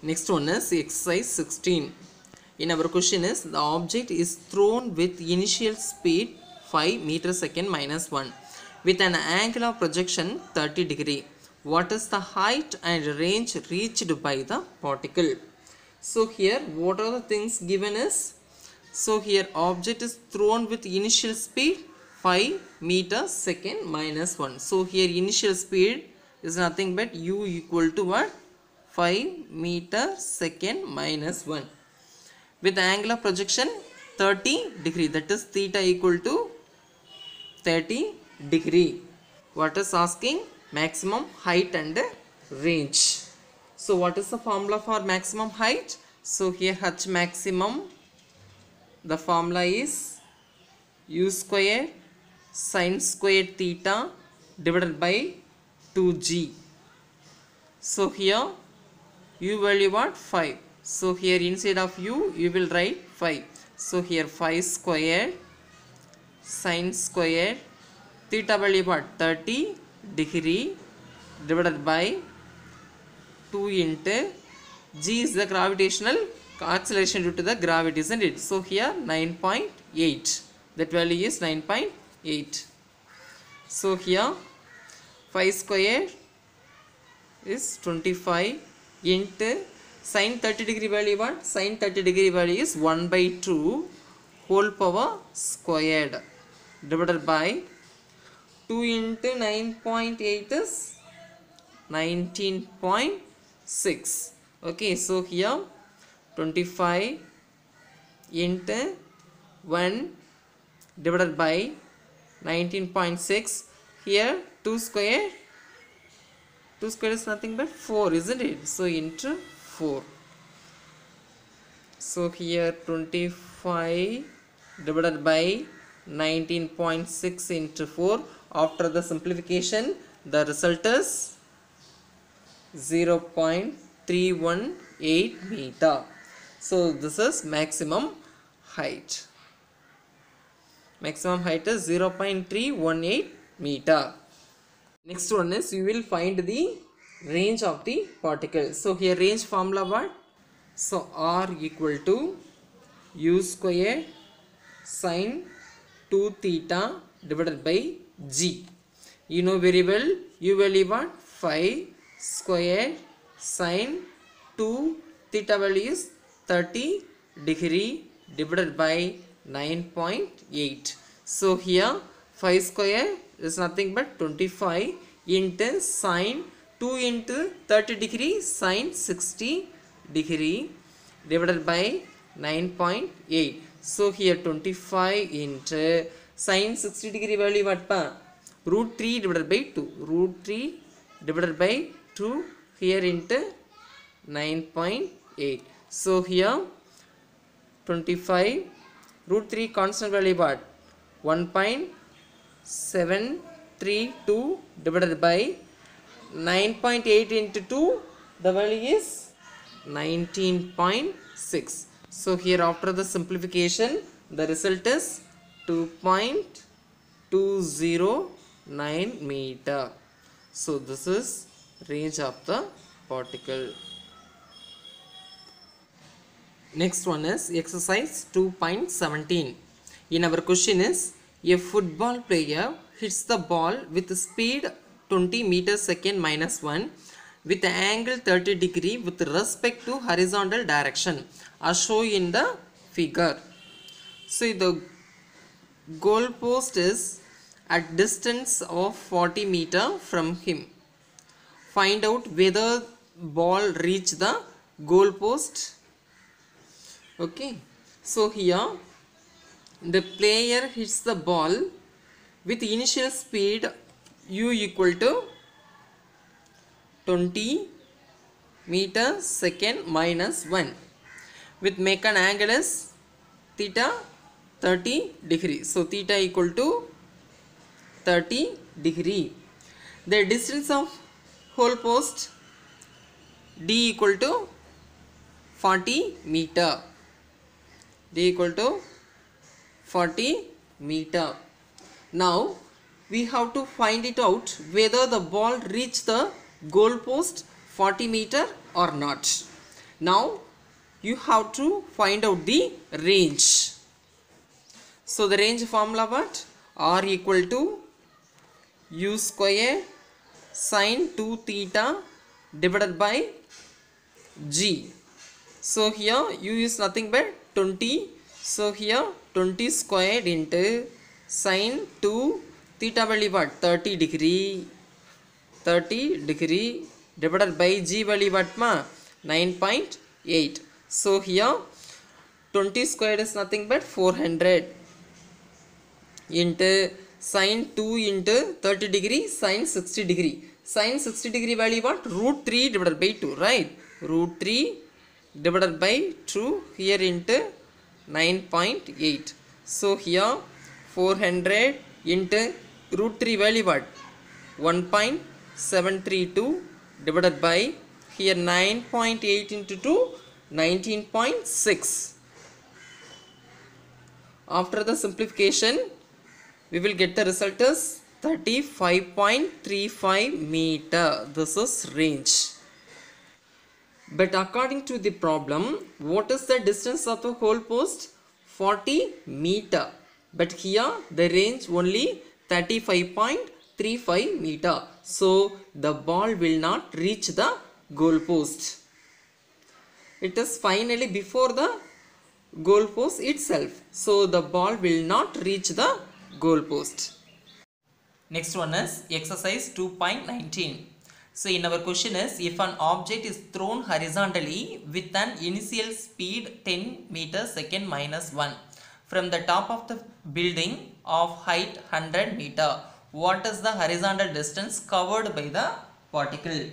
Next one is exercise 16. In our question is the object is thrown with initial speed 5 meter second minus 1 with an angle of projection 30 degree. What is the height and range reached by the particle? So here what are the things given is, so here object is thrown with initial speed 5 meter second minus 1. So here initial speed is nothing but u equal to what? 5 meter second minus 1 with the angle of projection 30 degree, that is theta equal to 30 degree. What is asking? Maximum height and range. So what is the formula for maximum height? So here h maximum, the formula is u square sin square theta divided by 2g. So here u value what? 5. So here instead of u you will write 5. So here 5 square sin square theta value what? 30 degree divided by 2 into g is the gravitational acceleration due to the gravity, isn't it? So here 9.8, that value is 9.8. So here 5 square is 25 into sin 30 degree value what? Sin 30 degree value is 1 by 2 whole power squared divided by 2 into 9.8 is 19.6. Okay, so here 25 into 1 divided by 19.6. Here 2 square is nothing but 4, isn't it? So into 4. So here 25 divided by 19.6 into 4. After the simplification, the result is 0.318 meter. So this is maximum height. Maximum height is 0.318 meter. Next one is you will find the range of the particle. So here range formula what? So R equal to u square sin 2 theta divided by g. You know very well u value what? 5 square sin 2 theta value is 30 degree divided by 9.8. So here 5 square is nothing but 25 into sin 2 into 30 degree sin 60 degree divided by 9.8. So here 25 into sin 60 degree value what pa? Root 3 divided by 2. Root 3 divided by 2 here into 9.8. So here 25 root 3 constant value what? 1.732 divided by 9.8 into 2, the value is 19.6. So here after the simplification the result is 2.209 meter. So this is range of the particle. Next one is exercise 2.17. In our question is a football player hits the ball with speed 20 meters second minus 1 with angle 30 degree with respect to horizontal direction as shown in the figure. So the goal post is at distance of 40 meter from him. Find out whether ball reach the goal post. Okay, so here the player hits the ball with initial speed u equal to 20 meter second minus 1 with make an angle is theta 30 degree. So theta equal to 30 degree. The distance of goal post d equal to 40 meter. D equal to 40 meter. Now we have to find it out whether the ball reached the goal post 40 meter or not. Now you have to find out the range. So the range formula what? R equal to u square sine 2 theta divided by g. So here u is nothing but 20. So here 20 squared into sine 2 theta value what? 30 degree. 30 degree divided by g value what ma? 9.8. So here 20 squared is nothing but 400 into sine 2 into 30 degree sine 60 degree. Sine 60 degree value what? Root 3 divided by 2, right? Root 3 divided by 2 here into 9.8. So here 400 into root 3 value what? 1.732 divided by here 9.8 into 2 19.6. After the simplification we will get the result as 35.35 meter. This is range. But according to the problem, what is the distance of the goal post? 40 meter. But here the range only 35.35 meter. So the ball will not reach the goal post. It is finally before the goal post itself. So the ball will not reach the goal post. Next one is exercise 2.19. So in our question is, if an object is thrown horizontally with an initial speed 10 meters second minus 1 from the top of the building of height 100 meter, what is the horizontal distance covered by the particle?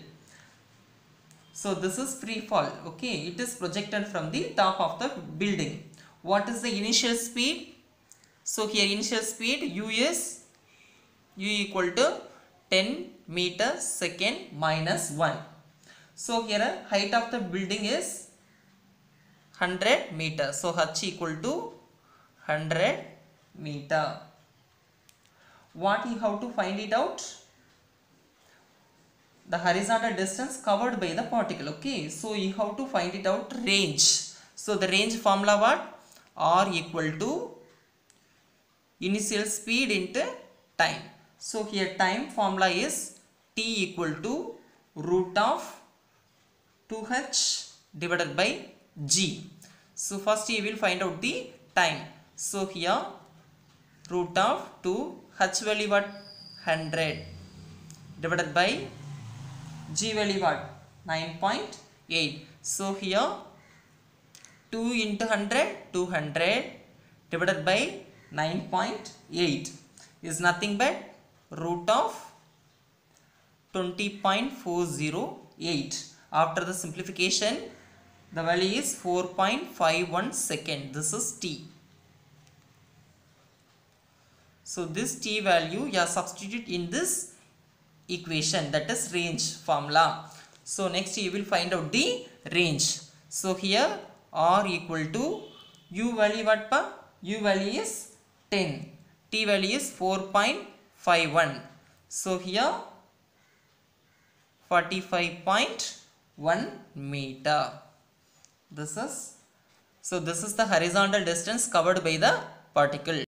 So this is free fall. Okay, it is projected from the top of the building. What is the initial speed? So here initial speed u is u equal to 10 meters second minus 1. So here height of the building is 100 meters. So h equal to 100 meter. What you have to find it out? The horizontal distance covered by the particle. Okay, so you have to find it out range. So the range formula what? R equal to initial speed into time. So here time formula is t equal to root of 2h divided by g. So first you will find out the time. So here root of 2h value what? 100 divided by g value what? 9.8. So here 2 into 100 200 divided by 9.8 is nothing but root of 20.408. After the simplification the value is 4.51 second. This is t. So this t value you substitute in this equation, that is range formula. So next you will find out the range. So here r equal to u value what pa? U value is 10, t value is 4.51. So here 45.1 meter. This is the horizontal distance covered by the particle.